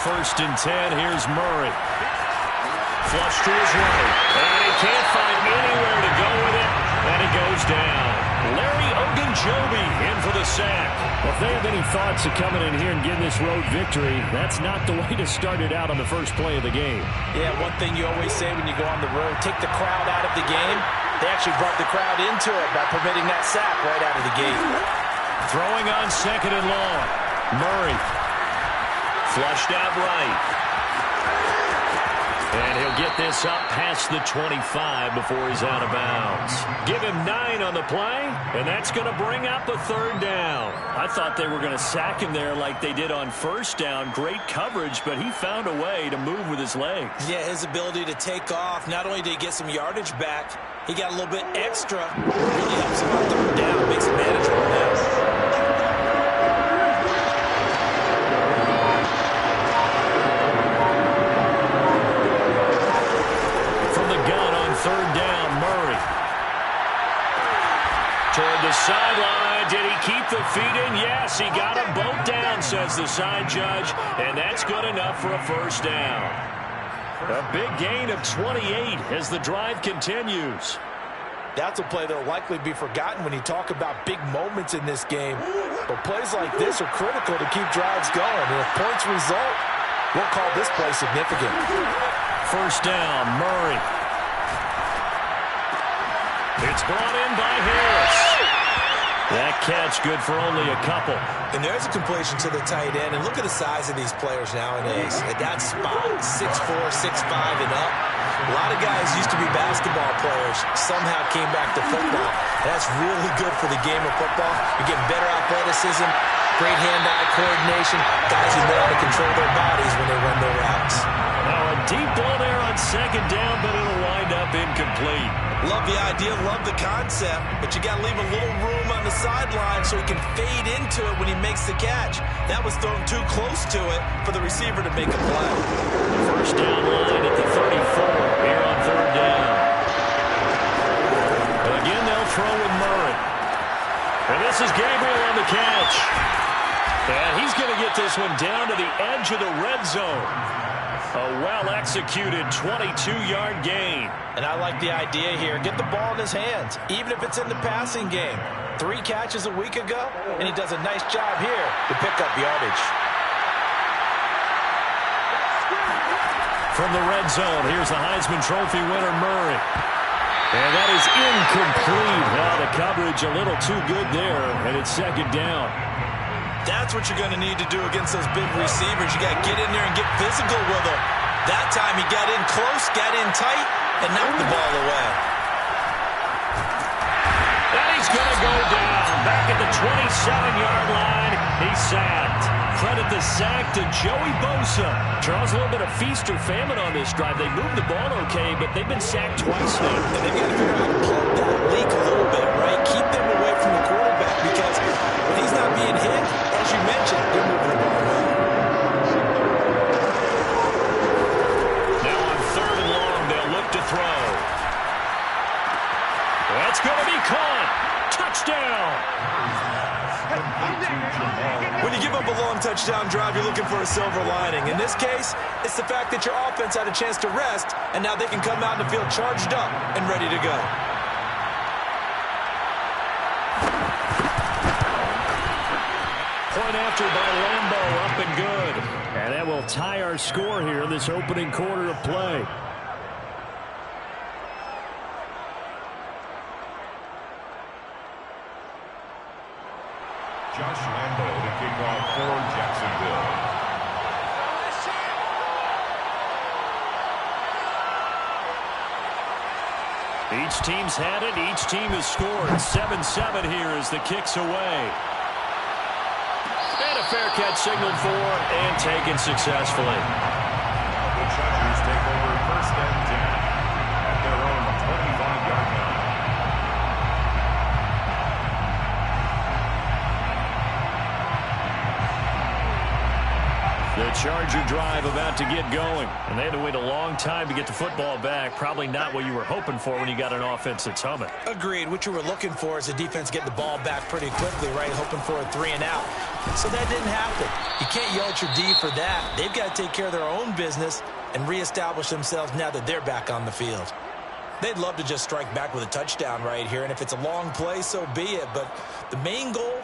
1st and 10. Here's Murray. Flush to his right. And he can't find anywhere to go with it. And he goes down. Larry Ogunjobi in for the sack. Well, if they have any thoughts of coming in here and getting this road victory, that's not the way to start it out on the first play of the game. Yeah, one thing you always say when you go on the road, take the crowd out of the game. They actually brought the crowd into it by permitting that sack right out of the gate. Throwing on 2nd and long. Murray. Flushed out right. And he'll get this up past the 25 before he's out of bounds. Give him 9 on the play, and that's going to bring up a 3rd down. I thought they were going to sack him there like they did on 1st down. Great coverage, but he found a way to move with his legs. Yeah, his ability to take off. Not only did he get some yardage back, he got a little bit extra. Really helps him on 3rd down. Makes it manageable now. Toward the sideline. Did he keep the feet in? Yes, he got them both down, says the side judge. And that's good enough for a 1st down. A big gain of 28 as the drive continues. That's a play that will likely be forgotten when you talk about big moments in this game. But plays like this are critical to keep drives going. And if points result, we'll call this play significant. 1st down, Murray. It's brought in by Harris. That catch good for only a couple. And there's a completion to the tight end. And look at the size of these players nowadays. At that spot, 6'4", 6'5", and up. A lot of guys used to be basketball players, somehow came back to football. That's really good for the game of football. You're getting better athleticism, great hand-eye coordination, guys who know how to control their bodies when they run their routes. Now a deep ball there on 2nd down, but it'll wind up incomplete. Love the idea, love the concept, but you got to leave a little room on the sideline so he can fade into it when he makes the catch. That was thrown too close to it for the receiver to make a play. 1st down line at the 34 here on 3rd down. And again, they'll throw with Murray. And this is Gabriel on the catch. And he's going to get this one down to the edge of the red zone. A well-executed 22-yard gain. And I like the idea here. Get the ball in his hands, even if it's in the passing game. 3 catches a week ago, and he does a nice job here to pick up yardage. From the red zone, here's the Heisman Trophy winner, Murray. And that is incomplete. Now the coverage a little too good there, and it's 2nd down. That's what you're going to need to do against those big receivers. You got to get in there and get physical with them. That time he got in close, got in tight, and knocked the ball away. And he's going to go down. Back at the 27-yard line, he's sacked. Credit the sack to Joey Bosa. Charles, a little bit of feast or famine on this drive. They moved the ball okay, but they've been sacked twice now. And they've got to figure out how to plug that leak a little bit, right? Keep them away from the quarterback because when he's not being hit, as you mentioned, they're moving the ball well. Now on 3rd and long, they'll look to throw. That's going to be caught. Touchdown. When you give up a long touchdown drive, you're looking for a silver lining. In this case, it's the fact that your offense had a chance to rest, and now they can come out in the field charged up and ready to go. Point after by Lambo, up and good. And that will tie our score here in this opening quarter of play. Josh Lambo to kick off for Jacksonville. Each team's had it. Each team has scored. 7-7 here as the kick's away. And a fair catch signaled for and taken successfully. The Chargers take over 1st and 10 at their own 25-yard line. The Charger drive about to get going. And they had to wait a long time to get the football back. Probably not what you were hoping for when you got an offense that's humming. Agreed. What you were looking for is a defense getting the ball back pretty quickly, right? Hoping for a 3-and-out. So that didn't happen. You can't yell at your D for that. They've got to take care of their own business and reestablish themselves now that they're back on the field. They'd love to just strike back with a touchdown right here, and if it's a long play, so be it. But the main goal,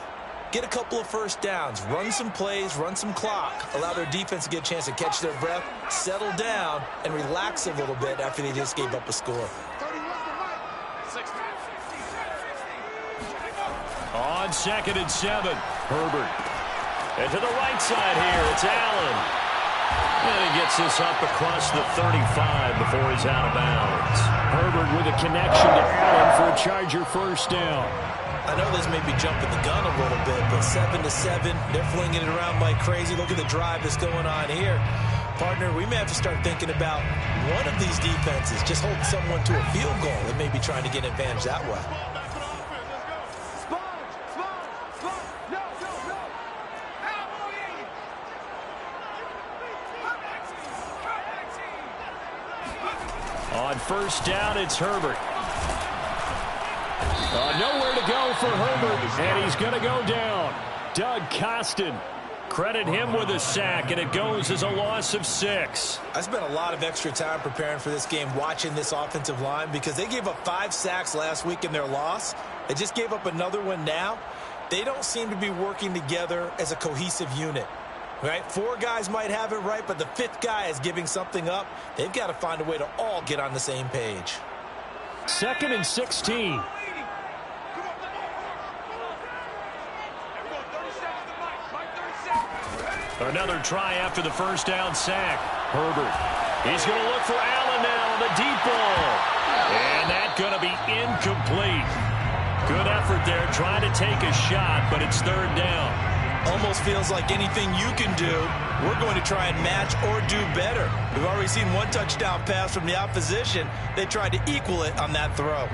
get a couple of first downs, run some plays, run some clock, allow their defense to get a chance to catch their breath, settle down, and relax a little bit after they just gave up a score. On 2nd and 7, Herbert. And to the right side here, it's Allen. And he gets this up across the 35 before he's out of bounds. Herbert with a connection to Allen for a Charger first down. I know this may be jumping the gun a little bit, but 7-7, they're flinging it around like crazy. Look at the drive that's going on here. Partner, we may have to start thinking about one of these defenses just hold someone to a field goal and maybe trying to get an advantage that way. On first down, it's Herbert. Nowhere to go for Herbert, and he's going to go down. Doug Costin. Credit him with a sack, and it goes as a loss of 6. I spent a lot of extra time preparing for this game watching this offensive line because they gave up 5 sacks last week in their loss. They just gave up another one now. They don't seem to be working together as a cohesive unit. Right? 4 guys might have it right, but the 5th guy is giving something up. They've got to find a way to all get on the same page. 2nd and 16. Another try after the first down sack. Herbert. He's going to look for Allen now on the deep ball. And that's going to be incomplete. Good effort there trying to take a shot, but it's 3rd down. Almost feels like anything you can do, we're going to try and match or do better. We've already seen 1 touchdown pass from the opposition. They tried to equal it on that throw.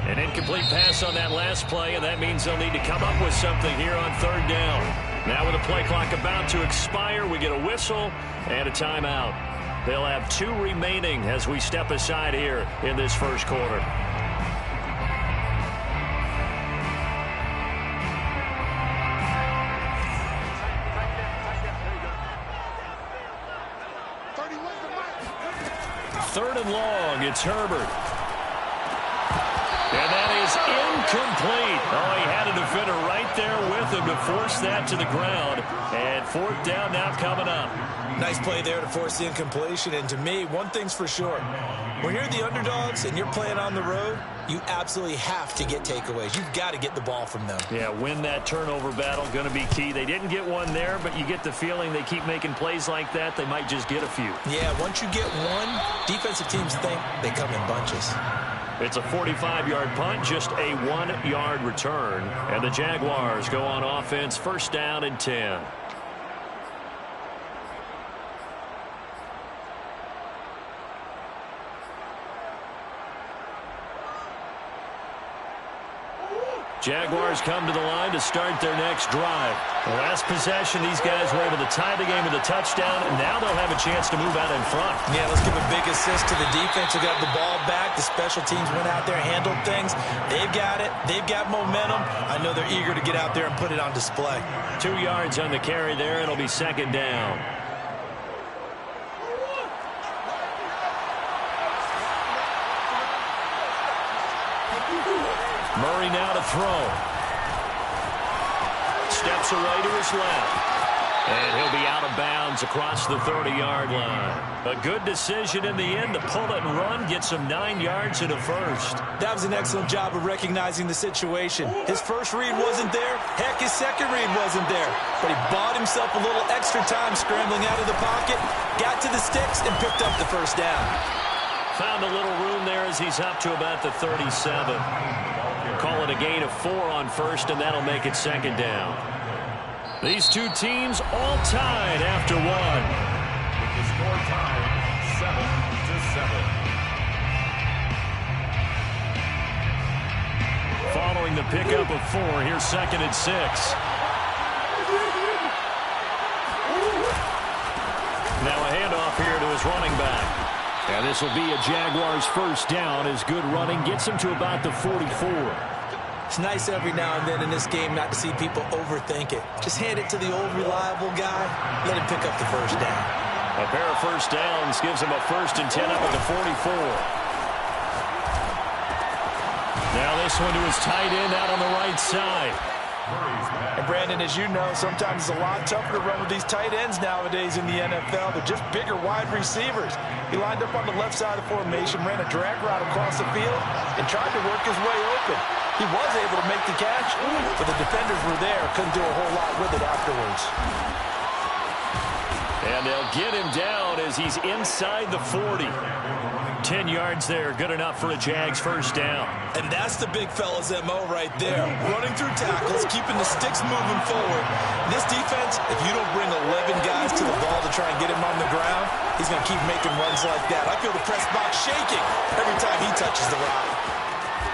An incomplete pass on that last play, and that means they'll need to come up with something here on 3rd down. Now with the play clock about to expire, we get a whistle and a timeout. They'll have 2 remaining as we step aside here in this first quarter. Third and long, it's Herbert. And that is incomplete. Oh, he had a defender right there with him to force that to the ground. And 4th down now coming up. Nice play there to force the incompletion. And to me, one thing's for sure. When you're the underdogs and you're playing on the road, you absolutely have to get takeaways. You've got to get the ball from them. Yeah, win that turnover battle, going to be key. They didn't get one there, but you get the feeling they keep making plays like that, they might just get a few. Yeah, once you get one, defensive teams think they come in bunches. It's a 45-yard punt, just a 1-yard return. And the Jaguars go on offense, 1st down and 10. Jaguars come to the line to start their next drive. The last possession, these guys were able to tie the game with a touchdown, and now they'll have a chance to move out in front. Yeah, let's give a big assist to the defense who got the ball back. The special teams went out there, handled things. They've got it. They've got momentum. I know they're eager to get out there and put it on display. 2 yards on the carry there. It'll be 2nd down. Murray now to throw. Steps away to his left. And he'll be out of bounds across the 30-yard line. A good decision in the end to pull it and run, get some 9 yards and a first. That was an excellent job of recognizing the situation. His first read wasn't there. Heck, his second read wasn't there. But he bought himself a little extra time scrambling out of the pocket, got to the sticks, and picked up the first down. Found a little room there as he's up to about the 37. Call it a gain of 4 on first, and that'll make it second down. These two teams all tied after one. With the score tied 7-7. Following the pickup of 4, here's second and 6. Now a handoff here to his running back. And this will be a Jaguars first down as good running gets him to about the 44. It's nice every now and then in this game not to see people overthink it. Just hand it to the old reliable guy. Let him pick up the first down. A pair of first downs gives him a 1st and 10 up at the 44. Now this one to his tight end out on the right side. And Brandon, as you know, sometimes it's a lot tougher to run with these tight ends nowadays in the NFL. They're just bigger wide receivers. He lined up on the left side of the formation, ran a drag route across the field, and tried to work his way open. He was able to make the catch, but the defenders were there. Couldn't do a whole lot with it afterwards. And they'll get him down as he's inside the 40. 10 yards there, good enough for a Jags first down. And that's the big fella's MO right there. Running through tackles, keeping the sticks moving forward. This defense, if you don't bring 11 guys to the ball to try and get him on the ground, he's going to keep making runs like that. I feel the press box shaking every time he touches the rock.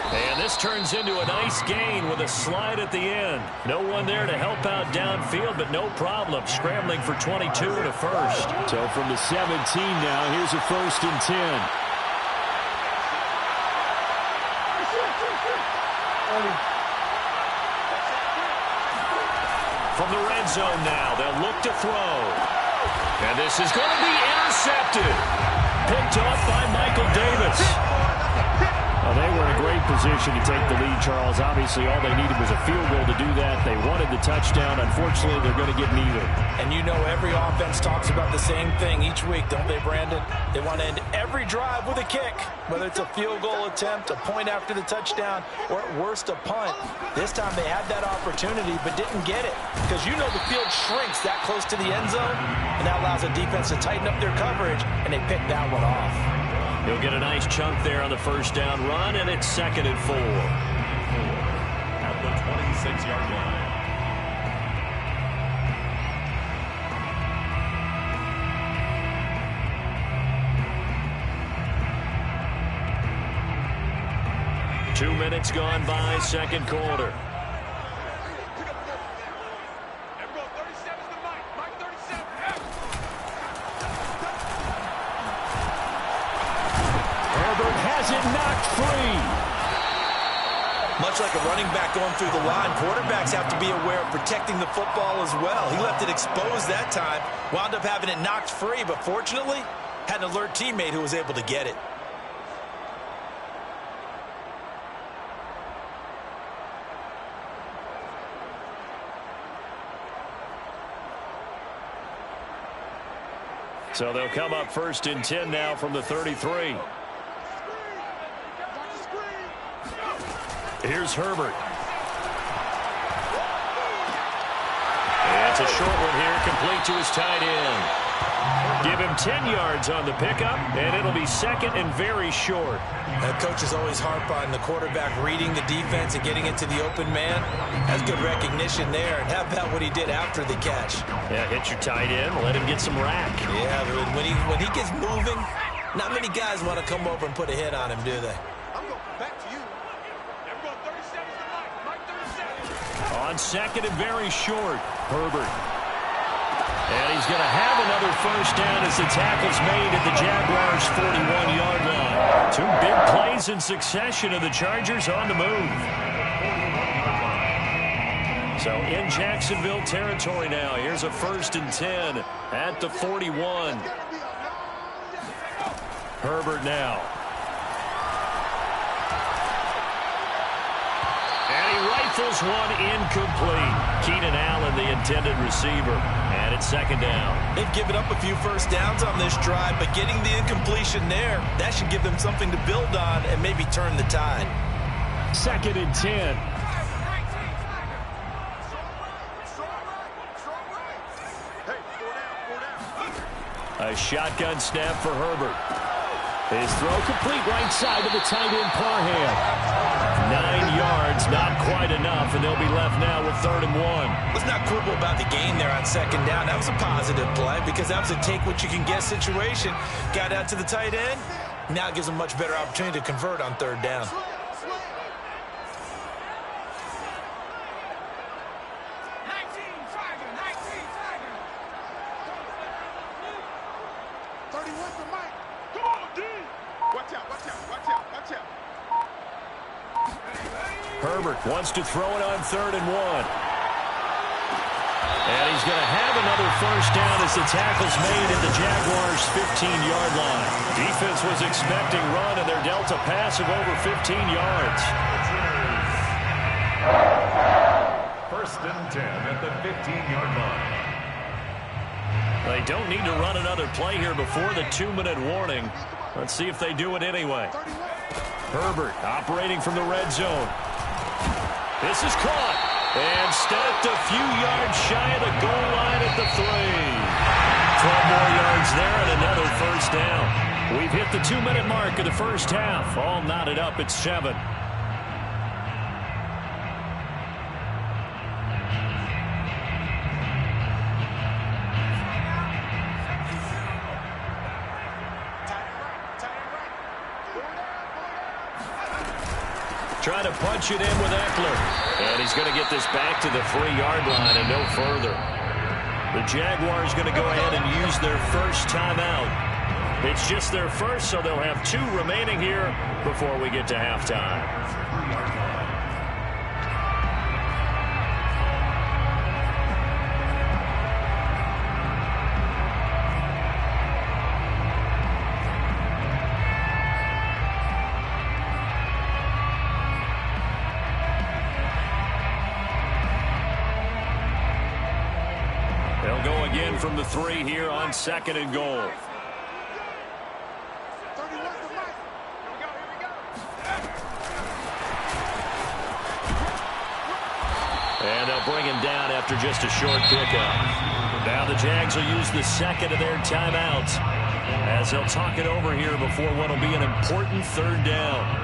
And this turns into a nice gain with a slide at the end. No one there to help out downfield, but no problem. Scrambling for 22 and a first. So from the 17 now, here's a 1st and 10. From the red zone now, they'll look to throw. And this is going to be intercepted. Picked off by Michael Davis. Well, they were in a great position to take the lead, Charles. Obviously, all they needed was a field goal to do that. They wanted the touchdown. Unfortunately, they're going to get neither. And you know every offense talks about the same thing each week, don't they, Brandon? They want to end every drive with a kick, whether it's a field goal attempt, a point after the touchdown, or at worst, a punt. This time they had that opportunity but didn't get it because you know the field shrinks that close to the end zone, and that allows the defense to tighten up their coverage, and they picked that one off. He'll get a nice chunk there on the first down run, and it's 2nd and 4. At the 26-yard line. Two minutes gone by, second quarter. Knocked free. Much like a running back going through the line, quarterbacks have to be aware of protecting the football as well. He left it exposed that time, wound up having it knocked free, but fortunately, had an alert teammate who was able to get it. So they'll come up 1st and 10 now from the 33. Here's Herbert. And it's a short one here, complete to his tight end. Give him 10 yards on the pickup, and it'll be 2nd and very short. Coaches always harp on the quarterback reading the defense and getting into the open man. That's good recognition there. And how about what he did after the catch? Yeah, hit your tight end, let him get some rack. Yeah, but when he gets moving, not many guys want to come over and put a hit on him, do they? On 2nd and very short, Herbert. And he's going to have another first down as the tackle's made at the Jaguars' 41-yard line. Two big plays in succession, and the Chargers on the move. So in Jacksonville territory now. Here's a 1st and 10 at the 41. Herbert now. Rifles one incomplete. Keenan Allen, the intended receiver. And it's 2nd down. They've given up a few first downs on this drive, but getting the incompletion there, that should give them something to build on and maybe turn the tide. 2nd and 10. A shotgun snap for Herbert. His throw complete right side to the tight end Parham. 9 yards. and they'll be left now with 3rd and 1. Let's not quibble about the gain there on 2nd down. That was a positive play because that was a take-what-you-can-get situation. Got out to the tight end. Now it gives them a much better opportunity to convert on 3rd down. Herbert wants to throw it on 3rd and 1. And he's going to have another first down as the tackle's made at the Jaguars' 15-yard line. Defense was expecting run, and they're dealt a pass of over 15 yards. 1st and 10 at the 15-yard line. They don't need to run another play here before the 2-minute warning. Let's see if they do it anyway. Herbert operating from the red zone. This is caught and stopped a few yards shy of the goal line at the 3. 12 more yards there and another first down. We've hit the 2-minute mark of the first half. All knotted up at 7. Trying to punch it in with Eckler. And he's going to get this back to the 3-yard line and no further. The Jaguars going to go ahead and use their first timeout. It's just their first, so they'll have 2 remaining here before we get to halftime. From the 3 here on 2nd and goal. And they'll bring him down after just a short pickup. Now the Jags will use the 2nd of their timeouts as they'll talk it over here before what will be an important 3rd down.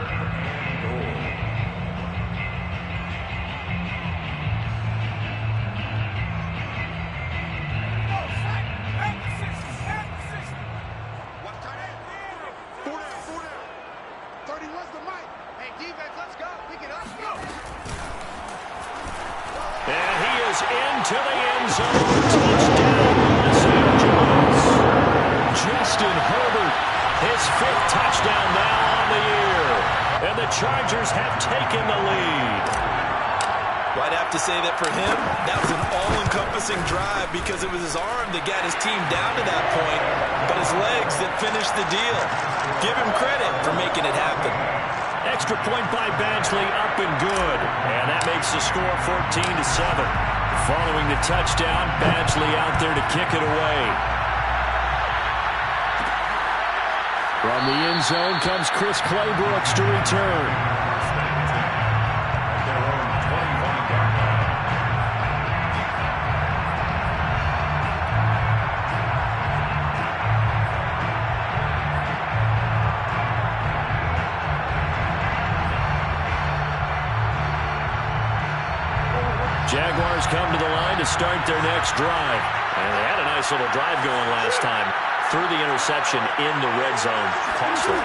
Into the end zone. Touchdown, Los Angeles. Justin Herbert, his 5th touchdown now on the year. And the Chargers have taken the lead. Well, I'd have to say that for him, that was an all-encompassing drive because it was his arm that got his team down to that point, but his legs that finished the deal. Give him credit for making it happen. Extra point by Badgley, up and good. And that makes the score 14-7. Following the touchdown, Badgley out there to kick it away. From the end zone comes Chris Claybrooks to return. Jaguars come to the line to start their next drive. And they had a nice little drive going last time. Through the interception in the red zone. Costly.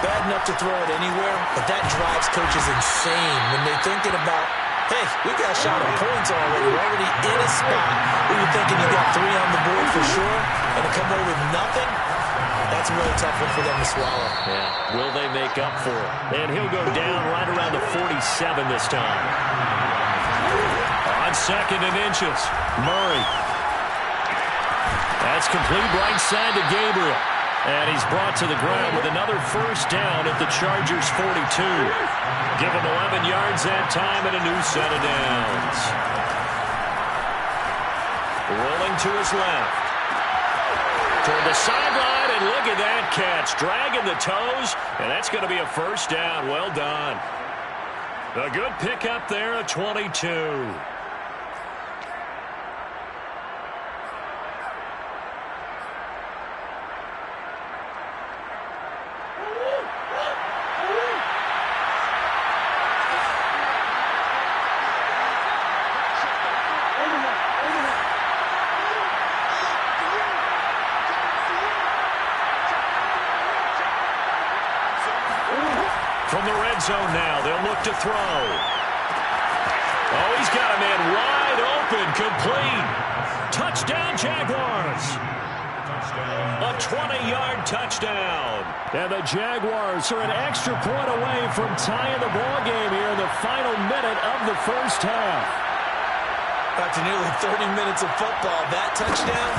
Bad enough to throw it anywhere, but that drives coaches insane when they're thinking about, hey, we got shot on points already. We're already in a spot where you're thinking you got 3 on the board for sure, and to come away with nothing, that's a really tough one for them to swallow. Yeah. Will they make up for it? And he'll go down right around the 47 this time. On 2nd and inches, Murray. That's complete right side to Gabriel. And he's brought to the ground with another first down at the Chargers' 42. Give him 11 yards that time and a new set of downs. Rolling to his left. Toward the sideline, and look at that catch. Dragging the toes, and that's going to be a first down. Well done. A good pickup there at 22. zone now. They'll look to throw. Oh, he's got a man wide open, complete. Touchdown, Jaguars. A 20-yard touchdown. And the Jaguars are an extra point away from tying the ball game here in the final minute of the first half. After nearly 30 minutes of football, that touchdown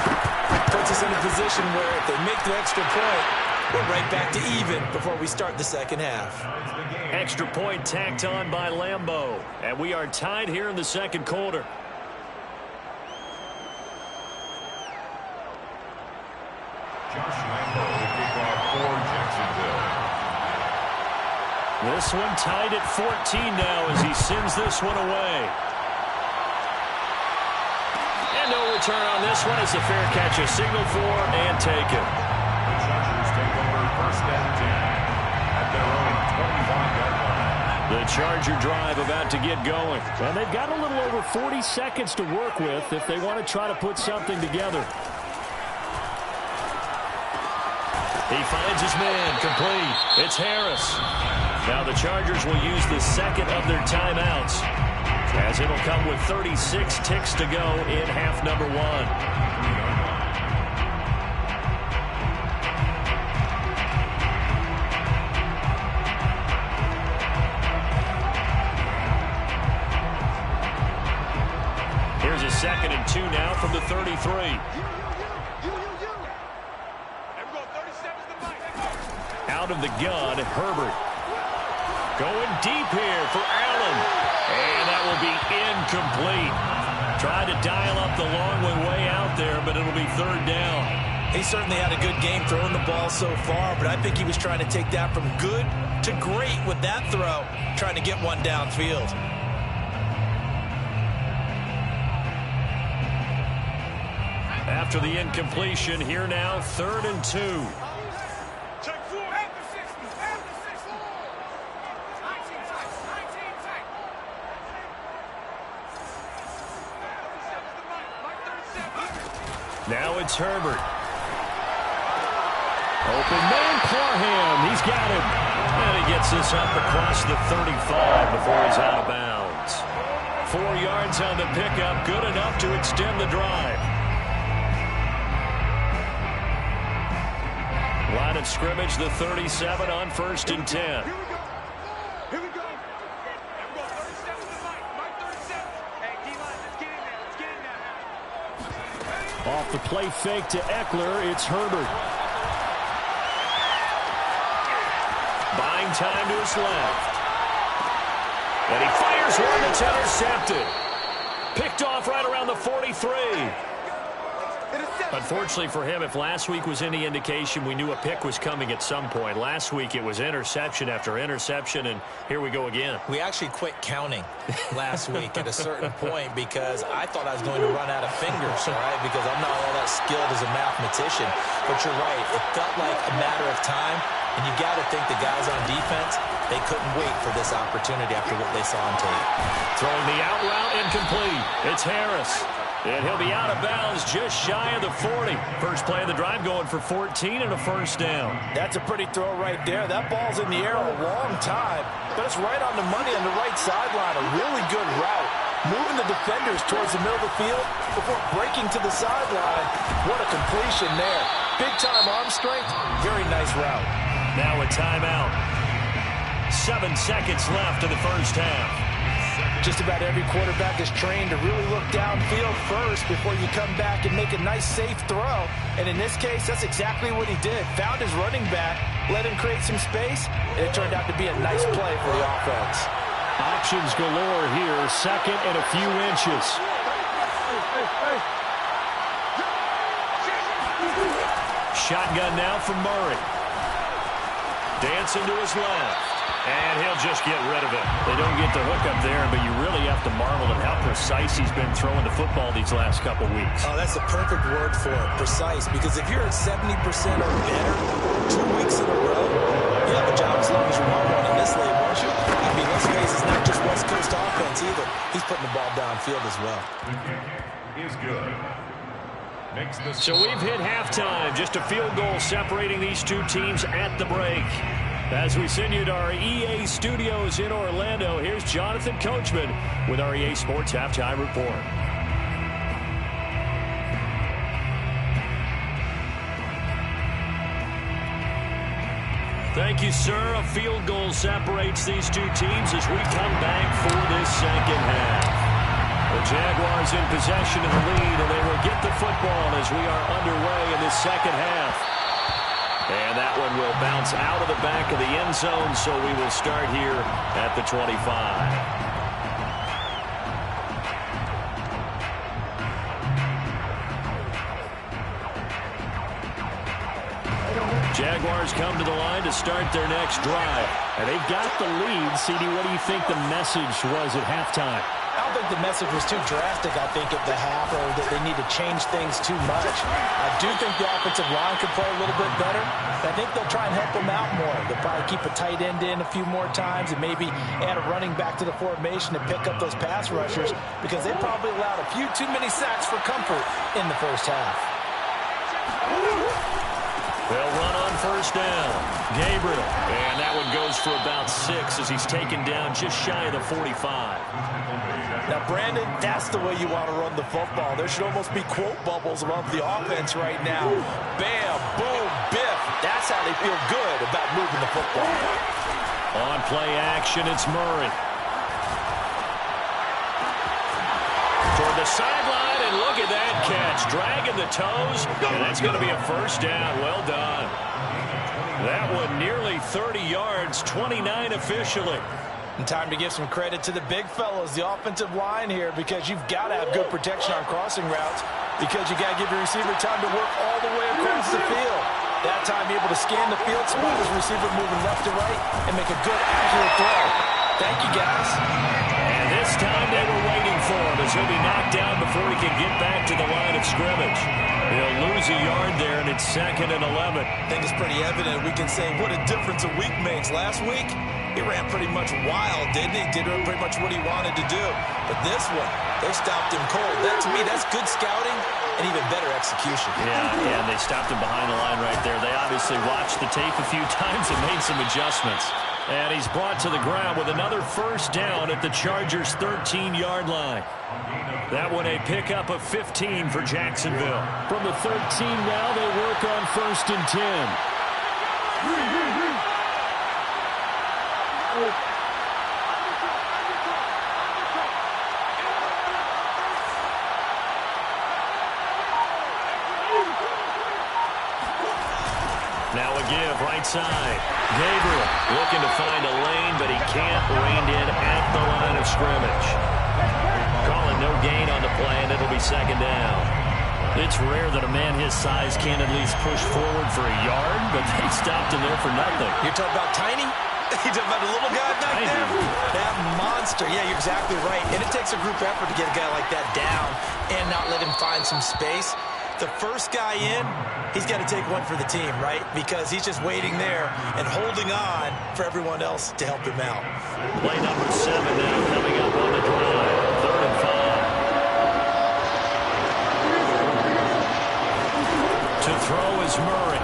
puts us in a position where if they make the extra point, we're right back to even before we start the second half. Extra point tacked on by Lambeau. And we are tied here in the second quarter. Josh Lambeau to kick off for Jacksonville. This one tied at 14 now as he sends this one away. And no return on this one. It's a fair catch, a signal for and taken. The Chargers take over first and 10 at their own 25-yard line. The Charger drive about to get going. And they've got a little over 40 seconds to work with if they want to try to put something together. He finds his man, complete. It's Harris. Now the Chargers will use the second of their timeouts, as it'll come with 36 ticks to go in half number one. Here's a 2nd and 2 now from the 33. Out of the gun, Herbert. Going deep here for Allen. And that will be incomplete. Tried to dial up the long one way out there, but it'll be 3rd down. He certainly had a good game throwing the ball so far, but I think he was trying to take that from good to great with that throw, trying to get one downfield. After the incompletion, here now, 3rd and 2. Now it's Herbert. Open man, Parham. He's got him. And he gets this up across the 35 before he's out of bounds. 4 yards on the pickup. Good enough to extend the drive. Line of scrimmage, the 37 on 1st and 10. Off the play fake to Eckler, it's Herbert. Buying time to his left. And he fires one that's intercepted. Picked off right around the 43. Unfortunately for him, if last week was any indication, we knew a pick was coming at some point. Last week it was interception after interception, and here we go again. We actually quit counting last week at a certain point because I thought I was going to run out of fingers, all right, because I'm not all that skilled as a mathematician. But you're right, it felt like a matter of time, and you got to think the guys on defense, they couldn't wait for this opportunity after what they saw on tape. Throwing the out route incomplete. It's Harris. And he'll be out of bounds just shy of the 40. First play of the drive going for 14 and a 1st down. That's a pretty throw right there. That ball's in the air a long time, but it's right on the money on the right sideline. A really good route. Moving the defenders towards the middle of the field before breaking to the sideline. What a completion there. Big-time arm strength. Very nice route. Now a timeout. 7 seconds left in the first half. Just about every quarterback is trained to really look downfield first before you come back and make a nice, safe throw. And in this case, that's exactly what he did. Found his running back, let him create some space, and it turned out to be a nice play for the offense. Options galore here, 2nd and a few inches. Shotgun now from Murray. Dancing to his left. And he'll just get rid of it. They don't get the hook up there, but you really have to marvel at how precise he's been throwing the football these last couple weeks. Oh, that's the perfect word for it, precise. Because if you're at 70% or better 2 weeks in a row, you have a job as long as you want one in this league, won't you? I mean, let's face it, it's not just West Coast offense either. He's putting the ball downfield as well. Is good. So we've hit halftime. Just a field goal separating these two teams at the break. As we send you to our EA studios in Orlando, here's Jonathan Coachman with our EA Sports Halftime Report. Thank you, sir. A field goal separates these two teams as we come back for this second half. The Jaguars in possession of the lead, and they will get the football as we are underway in this second half. And that one will bounce out of the back of the end zone, so we will start here at the 25. Jaguars come to the line to start their next drive. And they've got the lead. CD, what do you think the message was at halftime? I don't think the message was too drastic, I think, at the half, or that they need to change things too much. I do think the offensive line could play a little bit better. I think they'll try and help them out more. They'll probably keep a tight end in a few more times and maybe add a running back to the formation to pick up those pass rushers, because they probably allowed a few too many sacks for comfort in the first half. They'll run on first down. Gabriel. And that one goes for about 6 as he's taken down just shy of the 45. Now, Brandon, that's the way you want to run the football. There should almost be quote bubbles above the offense right now. Bam, boom, biff. That's how they feel good about moving the football. On play action, it's Murray. Toward the sideline, and look at that catch. Dragging the toes, and that's going to be a first down. Well done. That one nearly 30 yards, 29 officially. And time to give some credit to the big fellows, the offensive line here, because you've got to have good protection on crossing routes, because you got to give your receiver time to work all the way across the field. That time, be able to scan the field, spot his receiver moving left to right, and make a good, accurate throw. Thank you, guys. And this time they were waiting for him as he'll be knocked down before he can get back to the line of scrimmage. He'll lose a yard there, and it's 2nd and 11. I think it's pretty evident. We can say what a difference a week makes. Last week, he ran pretty much wild, didn't he? Did pretty much what he wanted to do. But this one, they stopped him cold. That, to me, that's good scouting and even better execution. Yeah, and they stopped him behind the line right there. They obviously watched the tape a few times and made some adjustments. And he's brought to the ground with another first down at the Chargers' 13-yard line. That one a pickup of 15 for Jacksonville. From the 13 now, they work on 1st and 10. Now a give, right side. Gabriel looking to find a lane, but he can't. Reined in at the line of scrimmage. Calling no gain on the play, and it'll be 2nd down. It's rare that a man his size can't at least push forward for a yard, but they stopped him there for nothing. You're talking about tiny? You're talking about a little guy back there? That monster. Yeah, you're exactly right. And it takes a group effort to get a guy like that down and not let him find some space. The first guy in, he's got to take one for the team, right? Because he's just waiting there and holding on for everyone else to help him out. Play number 7 now coming up on the drive. 3rd and 5. To throw is Murray.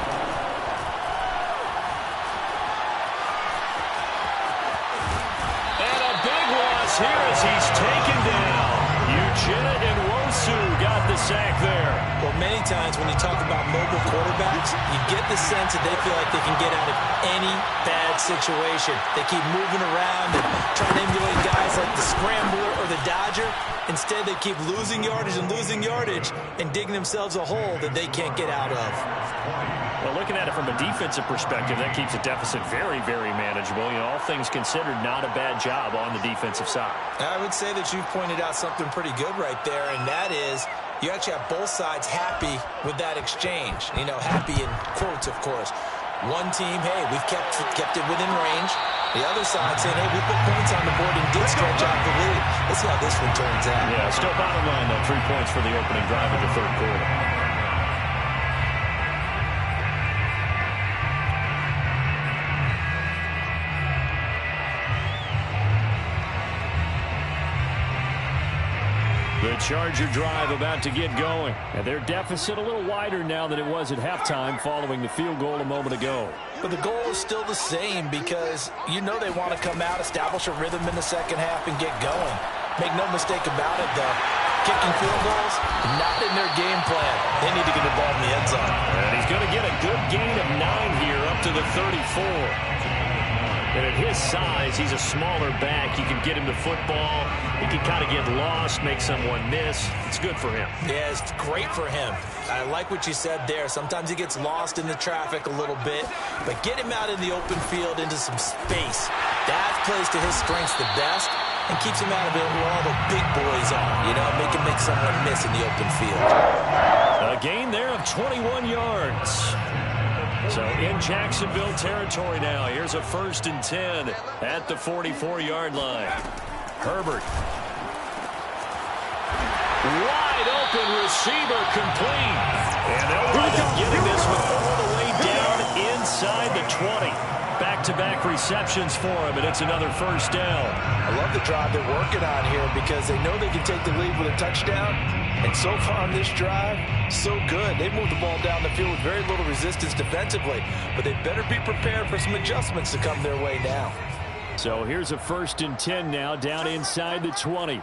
And a big loss here as he's taken down. Uchenna and Wosu got the sack there. Well, many times when you talk about mobile quarterbacks, you get the sense that they feel like they can get out of any bad situation. They keep moving around and trying to emulate guys like the Scrambler or the Dodger. Instead, they keep losing yardage and digging themselves a hole that they can't get out of. Well, looking at it from a defensive perspective, that keeps a deficit very, very manageable. You know, all things considered, not a bad job on the defensive side. I would say that you've pointed out something pretty good right there, and that is you actually have both sides happy with that exchange. You know, happy in quotes, of course. One team, hey, we've kept it within range. The other side saying, hey, we put points on the board and did stretch out the lead. Let's see how this one turns out. Yeah, still bottom line, though. 3 points for the opening drive of the 3rd quarter. The Charger drive about to get going. And their deficit a little wider now than it was at halftime following the field goal a moment ago. But the goal is still the same because you know they want to come out, establish a rhythm in the second half, and get going. Make no mistake about it, though. Kicking field goals, not in their game plan. They need to get the ball in the end zone. And he's going to get a good gain of 9 here up to the 34. And at his size, he's a smaller back. You can get him the football. He can kind of get lost, make someone miss. It's good for him. Yeah, it's great for him. I like what you said there. Sometimes he gets lost in the traffic a little bit, but get him out in the open field into some space. That plays to his strengths the best and keeps him out of it where all the big boys are. You know, make someone miss in the open field. A gain there of 21 yards. So in Jacksonville territory now. Here's a 1st and 10 at the 44-yard line. Herbert. Wide open receiver complete. And they'll wind up getting this one all the way down inside the 20. Back-to-back receptions for him, and it's another 1st down. I love the drive they're working on here because they know they can take the lead with a touchdown. And so far on this drive, so good. They moved the ball down the field with very little resistance defensively, but they better be prepared for some adjustments to come their way now. So here's a 1st and 10 now down inside the 20.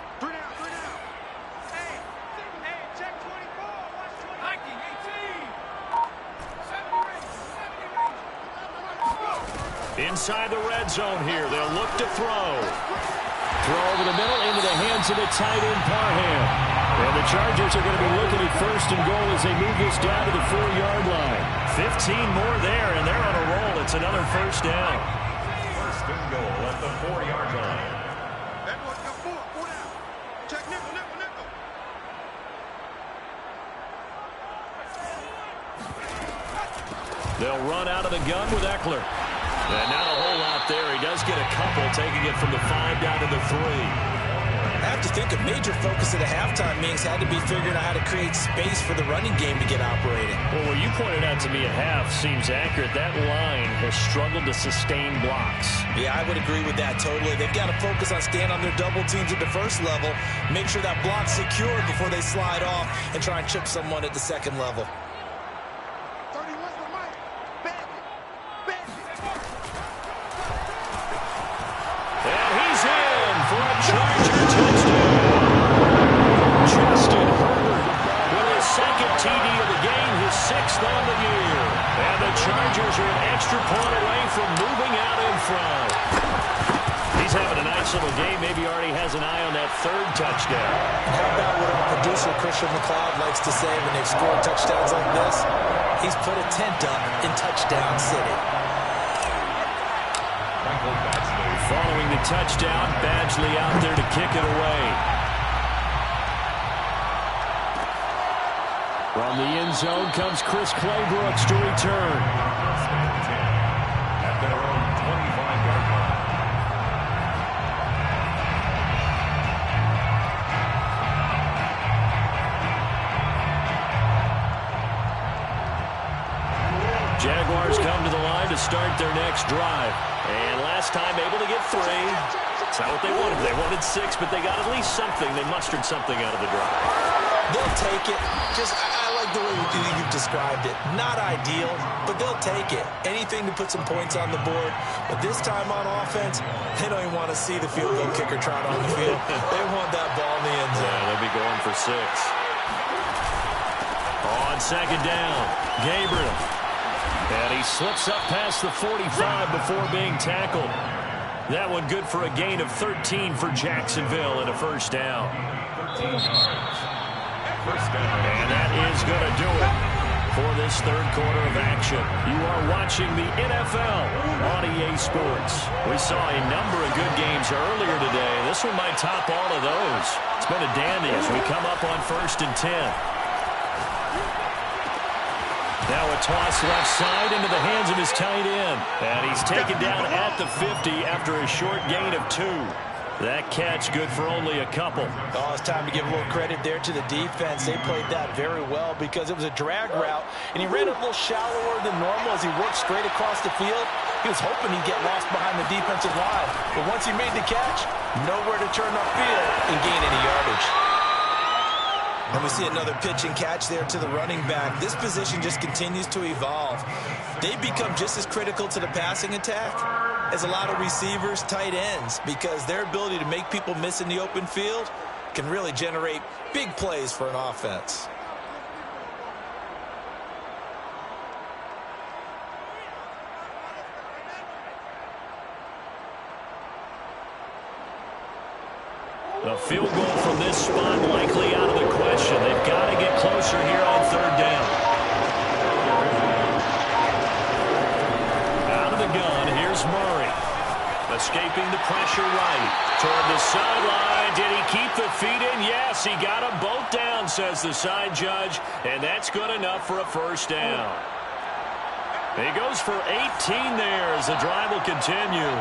Inside the red zone here. They'll look to throw. Throw over the middle into the hands of the tight end, Parham. And the Chargers are going to be looking at 1st and goal as they move this down to the 4-yard line. 15 more there, and they're on a roll. It's another 1st down. 1st and goal at the 4-yard line. They'll run out of the gun with Eckler. And not a whole lot there. He does get a couple, taking it from the 5 down to the 3. I have to think a major focus at the halftime means had to be figuring out how to create space for the running game to get operating. Well, what you pointed out to me at half seems accurate. That line has struggled to sustain blocks. Yeah, I would agree with that totally. They've got to focus on staying on their double teams at the 1st level, make sure that block's secured before they slide off and try and chip someone at the 2nd level. Charger touchdown. Justin Herbert with his 2nd TD of the game, his 6th on the year. And the Chargers are an extra point away from moving out in front. He's having a nice little game. Maybe already has an eye on that 3rd touchdown. How about what our producer, Christian McLeod, likes to say when they've scored touchdowns like this? He's put a tent up in Touchdown City. Following the touchdown, Badgley out there to kick it away. From the end zone comes Chris Claybrooks to return. At their own 25-yard line. Jaguars come to the line to start their next drive. And last time able to get 3. It's not what they wanted. They wanted 6, but they got at least something. They mustered something out of the drive. They'll take it. I like the way you've described it. Not ideal, but they'll take it. Anything to put some points on the board. But this time on offense, they don't even want to see the field goal kicker trot on the field. They want that ball in the end zone. Yeah, they'll be going for 6. On 2nd down, Gabriel. And he slips up past the 45 before being tackled. That one good for a gain of 13 for Jacksonville and a 1st down. 13 yards. 1st down. And that is going to do it for this 3rd quarter of action. You are watching the NFL on EA Sports. We saw a number of good games earlier today. This one might top all of those. It's been a dandy as we come up on 1st and 10. Now a toss left side into the hands of his tight end. And he's taken down at the 50 after a short gain of 2. That catch good for only a couple. Oh, it's time to give a little credit there to the defense. They played that very well because it was a drag route, and he ran a little shallower than normal as he worked straight across the field. He was hoping he'd get lost behind the defensive line. But once he made the catch, nowhere to turn upfield and gain any yardage. And we see another pitch and catch there to the running back. This position just continues to evolve. They become just as critical to the passing attack as a lot of receivers, tight ends, because their ability to make people miss in the open field can really generate big plays for an offense. A field goal from this spot likely out of the question. They've got to get closer here on third down. Out of the gun, here's Murray. Escaping the pressure right. Toward the sideline. Did he keep the feet in? Yes, he got them both down, says the side judge. And that's good enough for a first down. He goes for 18 there as the drive will continue.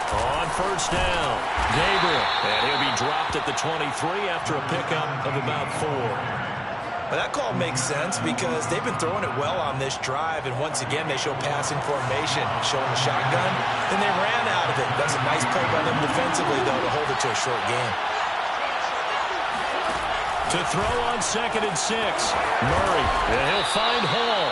On first down, Gabriel. And he'll be dropped at the 23 after a pickup of about 4. Well, that call makes sense because they've been throwing it well on this drive, and once again they show passing formation, showing the shotgun, and they ran out of it. That's a nice play by them defensively, though, to hold it to a short game. To throw on 2nd and 6, Murray, and he'll find Hall.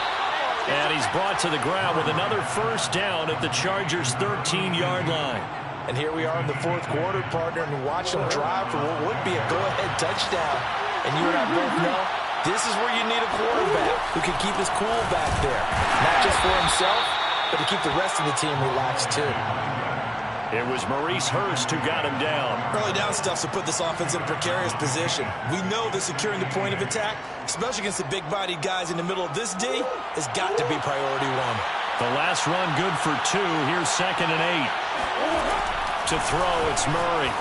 And he's brought to the ground with another first down at the Chargers' 13-yard line. And here we are in the fourth quarter, partner, and watch them drive for what would be a go-ahead touchdown. And you and I both know this is where you need a quarterback who can keep his cool back there. Not just for himself, but to keep the rest of the team relaxed, too. It was Maurice Hurst who got him down. Early down stuff to put this offense in a precarious position. We know that securing the point of attack, especially against the big-bodied guys in the middle of this D, has got to be priority one. The last run good for 2. Here's 2nd and 8. To throw, it's Murray.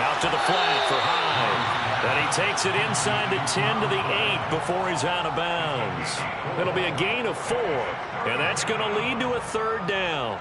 Out to the flat for Hyde. And he takes it inside the 10 to the 8 before he's out of bounds. It'll be a gain of 4. And that's going to lead to a third down.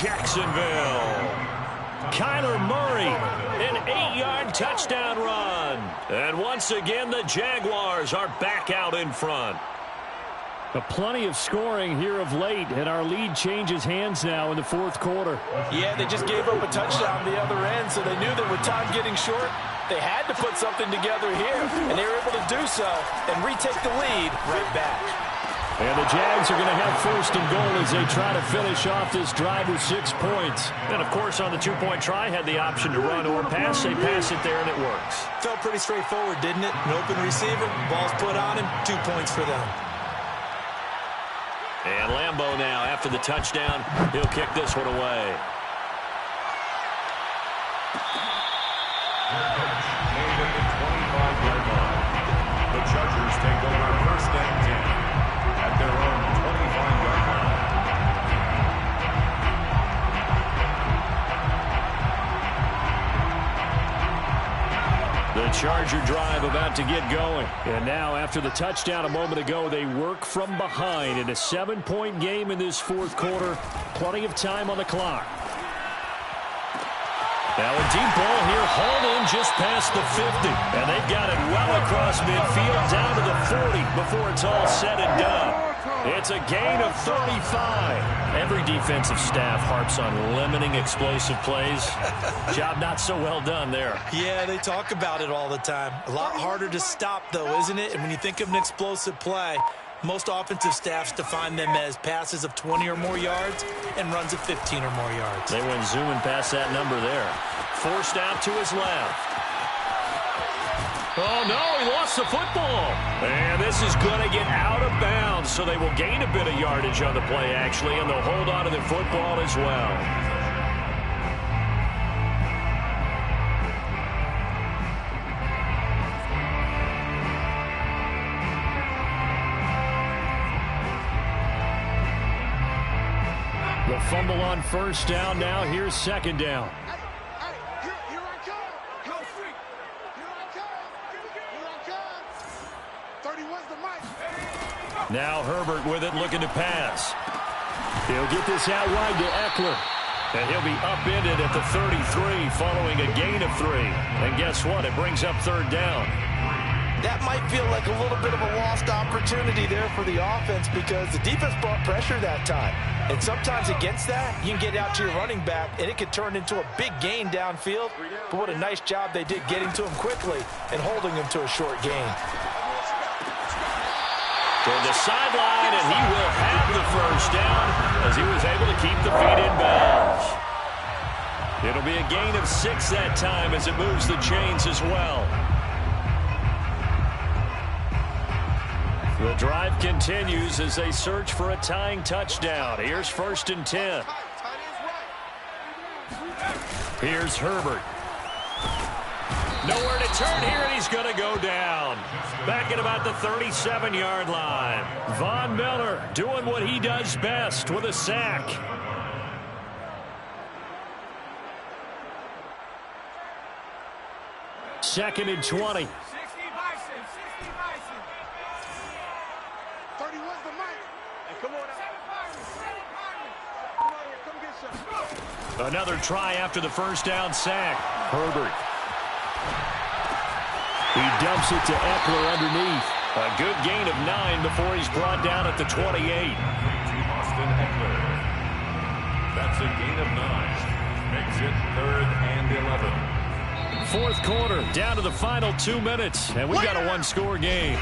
Jacksonville. Kyler Murray, an 8-yard touchdown run. And once again, the Jaguars are back out in front. Plenty of scoring here of late, and our lead changes hands now in the fourth quarter. Yeah, they just gave up a touchdown on the other end, so they knew that with time getting short, they had to put something together here, and they were able to do so and retake the lead right back. And the Jags are going to have first and goal as they try to finish off this drive with 6 points. And, of course, on the 2-point try, had the option to run or pass. They pass it there, and it works. Felt pretty straightforward, didn't it? An open receiver, ball's put on him, 2 points for them. And Lambeau now, after the touchdown, he'll kick this one away. Made at the 25-yard line. The Chargers take over first and 10. At their own 25-yard line. The Charger drive about to get going. And now, after the touchdown a moment ago, they work from behind in a 7-point game in this fourth quarter. Plenty of time on the clock. Now a deep ball here, hauled in just past the 50. And they've got it well across midfield down to the 40 before it's all said and done. It's a gain of 35. Every defensive staff harps on limiting explosive plays. Job not so well done there. Yeah, they talk about it all the time. A lot harder to stop, though, isn't it? And when you think of an explosive play, most offensive staffs define them as passes of 20 or more yards and runs of 15 or more yards. They went zooming past that number there. Forced out to his left. Oh, no, he lost the football. And this is going to get out of bounds, so they will gain a bit of yardage on the play, actually, and they'll hold on to the football as well. The fumble on first down. Now here's second down. Now Herbert with it, looking to pass. He'll get this out wide to Eckler. And he'll be upended at the 33 following a gain of 3. And guess what? It brings up third down. That might feel like a little bit of a lost opportunity there for the offense because the defense brought pressure that time. And sometimes against that, you can get out to your running back, and it could turn into a big gain downfield. But what a nice job they did getting to him quickly and holding him to a short gain. To the sideline, and he will have the first down as he was able to keep the feet in bounds. It'll be a gain of 6 that time as it moves the chains as well. The drive continues as they search for a tying touchdown. Here's 1st and 10. Here's Herbert. Nowhere to turn here, and he's going to go down. Back at about the 37-yard line. Von Miller doing what he does best with a sack. Second and 20. 31's the mic. Hey, come on out. Another try after the first down sack. Herbert. He dumps it to Eckler underneath. A good gain of 9 before he's brought down at the 28. Austin Eckler. That's a gain of 9. Makes it 3rd and 11. Fourth quarter, down to the final 2 minutes, and we've got a one-score game.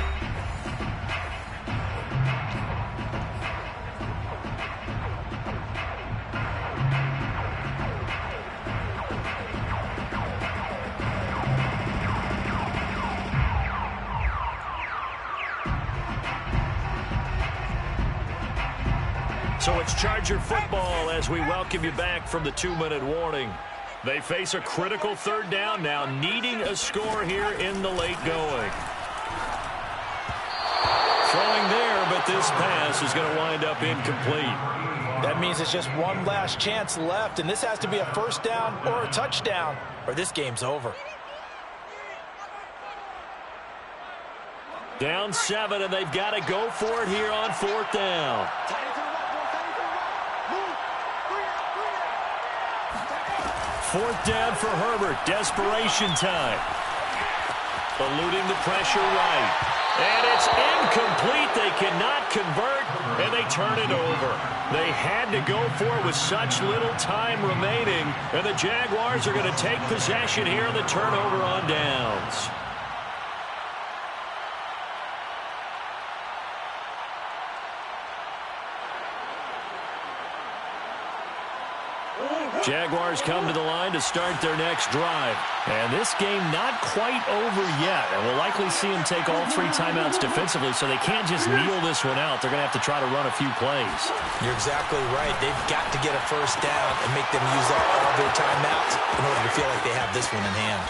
So it's Charger football as we welcome you back from the 2-minute warning. They face a critical third down now, needing a score here in the late going. Throwing there, but this pass is going to wind up incomplete. That means it's just one last chance left, and this has to be a first down or a touchdown, or this game's over. Down 7, and they've got to go for it here on 4th down. Fourth down for Herbert. Desperation time. Eluding the pressure right. And it's incomplete. They cannot convert, and they turn it over. They had to go for it with such little time remaining, and the Jaguars are going to take possession here on the turnover on downs. Jaguars come to the line to start their next drive. And this game not quite over yet. And we'll likely see them take all 3 timeouts defensively, so they can't just kneel this one out. They're going to have to try to run a few plays. You're exactly right. They've got to get a first down and make them use up all their timeouts in order to feel like they have this one in hand.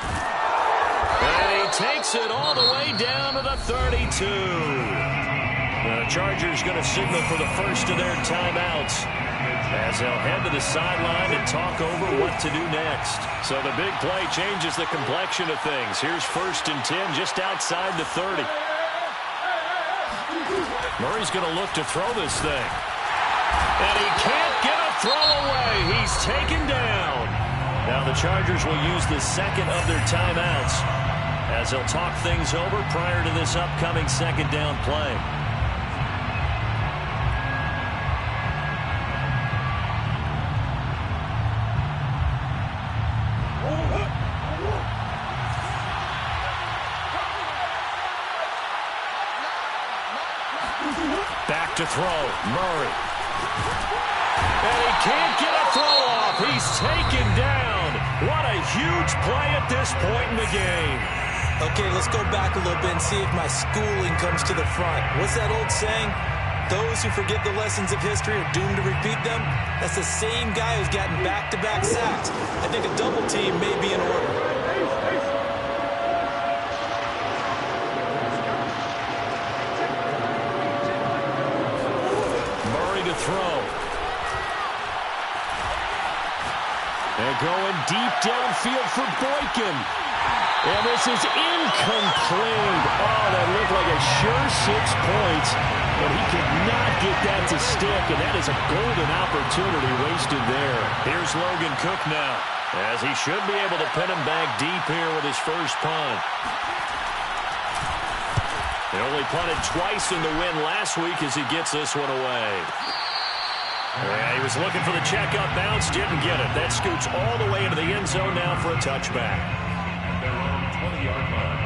And he takes it all the way down to the 32. The Chargers going to signal for the first of their timeouts, as they'll head to the sideline and talk over what to do next. So the big play changes the complexion of things. Here's 1st and 10 just outside the 30. Murray's going to look to throw this thing. And he can't get a throw away. He's taken down. Now the Chargers will use the second of their timeouts as they'll talk things over prior to this upcoming second down play. Back to throw, Murray. And he can't get a throw off. He's taken down. What a huge play at this point in the game. Okay, let's go back a little bit and see if my schooling comes to the front. What's that old saying? Those who forget the lessons of history are doomed to repeat them. That's the same guy who's gotten back-to-back sacks. I think a double team may be in order. Throw. And going deep downfield for Boykin. And this is incomplete. Oh, that looked like a sure 6 points, but he could not get that to stick, and that is a golden opportunity wasted there. Here's Logan Cook now, as he should be able to pin him back deep here with his first punt. He only punted twice in the win last week as he gets this one away. Yeah, he was looking for the checkup bounce, didn't get it. That scoots all the way into the end zone now for a touchback. Their own 20-yard line.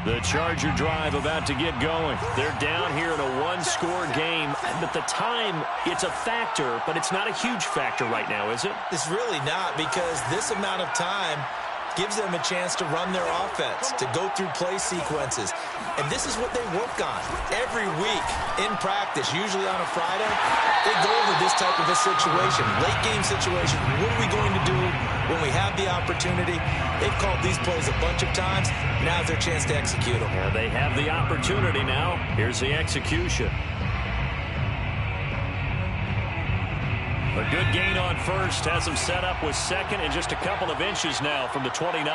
The Charger drive about to get going. They're down here in a one-score game, but the time, it's a factor, but it's not a huge factor right now, is it? It's really not, because this amount of time gives them a chance to run their offense, to go through play sequences. And this is what they work on every week in practice, usually on a Friday. They go over this type of a situation, late game situation. What are we going to do when we have the opportunity? They've called these plays a bunch of times. Now's their chance to execute them. Yeah, they have the opportunity now. Here's the execution. A good gain on first, has him set up with second and just a couple of inches now from the 29.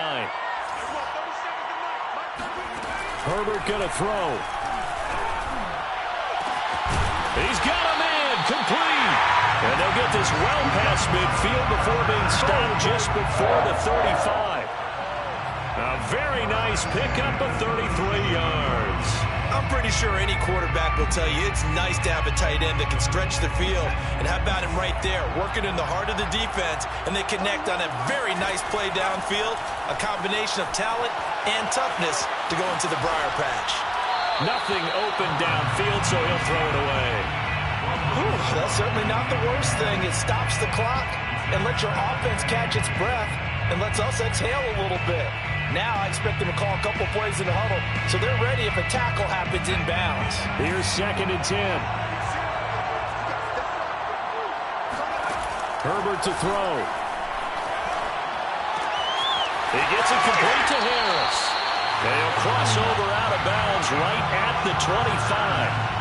Herbert gonna throw. He's got a man, complete. And they'll get this well past midfield before being stopped just before the 35. A very nice pickup of 33 yards. I'm pretty sure any quarterback will tell you it's nice to have a tight end that can stretch the field. And how about him right there, working in the heart of the defense, and they connect on a very nice play downfield, a combination of talent and toughness to go into the briar patch. Nothing open downfield, so he'll throw it away. Ooh, that's certainly not the worst thing. It stops the clock and lets your offense catch its breath and lets us exhale a little bit. Now I expect them to call a couple plays in the huddle, so they're ready if a tackle happens inbounds. Here's 2nd and 10. Herbert to throw. He gets it complete to Harris. They'll cross over out of bounds right at the 25.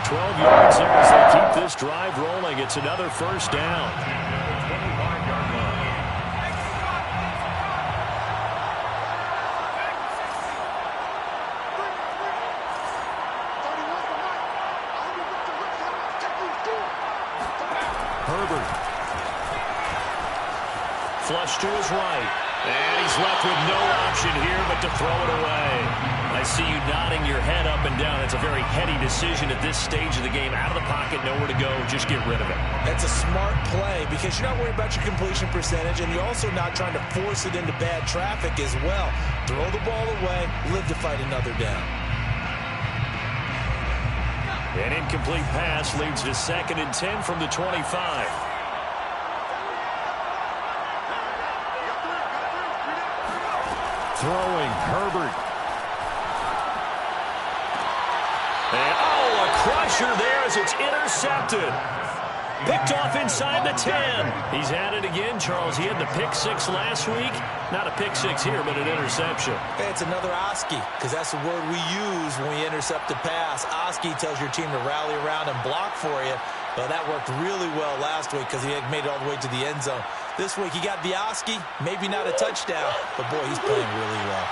12 yards there as they keep this drive rolling. It's another first down. 25-yard line. Herbert. Flush to his right. And he's left with no option here but to throw it away. I see you nodding your head up and down. It's a very heady decision at this stage of the game. Out of the pocket, nowhere to go. Just get rid of it. That's a smart play because you're not worried about your completion percentage, and you're also not trying to force it into bad traffic as well. Throw the ball away, live to fight another down. An incomplete pass leads to 2nd and 10 from the 25. Throwing, Herbert. And, oh, a crusher there as it's intercepted. Picked off inside the 10. He's had it again, Charles. He had the pick 6 last week. Not a pick 6 here, but an interception. Hey, it's another Oski, because that's the word we use when we intercept a pass. Oski tells your team to rally around and block for you. Well, that worked really well last week because he had made it all the way to the end zone. This week he got the Oski, maybe not a touchdown, but boy, he's playing really well.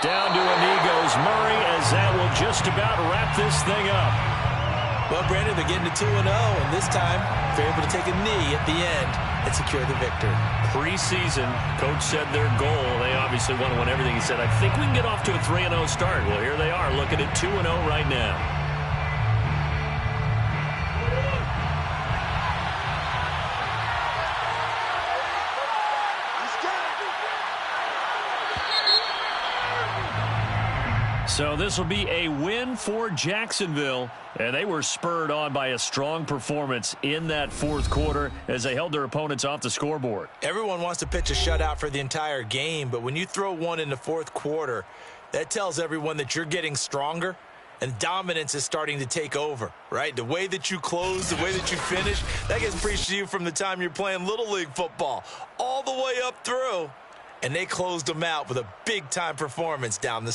Down to a knee goes Murray, as that will just about wrap this thing up. Well, Brandon, they're getting to 2-0, and this time they're able to take a knee at the end and secure the victory. Preseason, coach said their goal, they obviously want to win everything. He said, I think we can get off to a 3-0 start. Well, here they are, looking at 2-0 right now. So this will be a win for Jacksonville, and they were spurred on by a strong performance in that fourth quarter as they held their opponents off the scoreboard. Everyone wants to pitch a shutout for the entire game, but when you throw one in the fourth quarter, that tells everyone that you're getting stronger and dominance is starting to take over, right? The way that you close, the way that you finish, that gets preached to you from the time you're playing Little League football all the way up through, and they closed them out with a big-time performance down the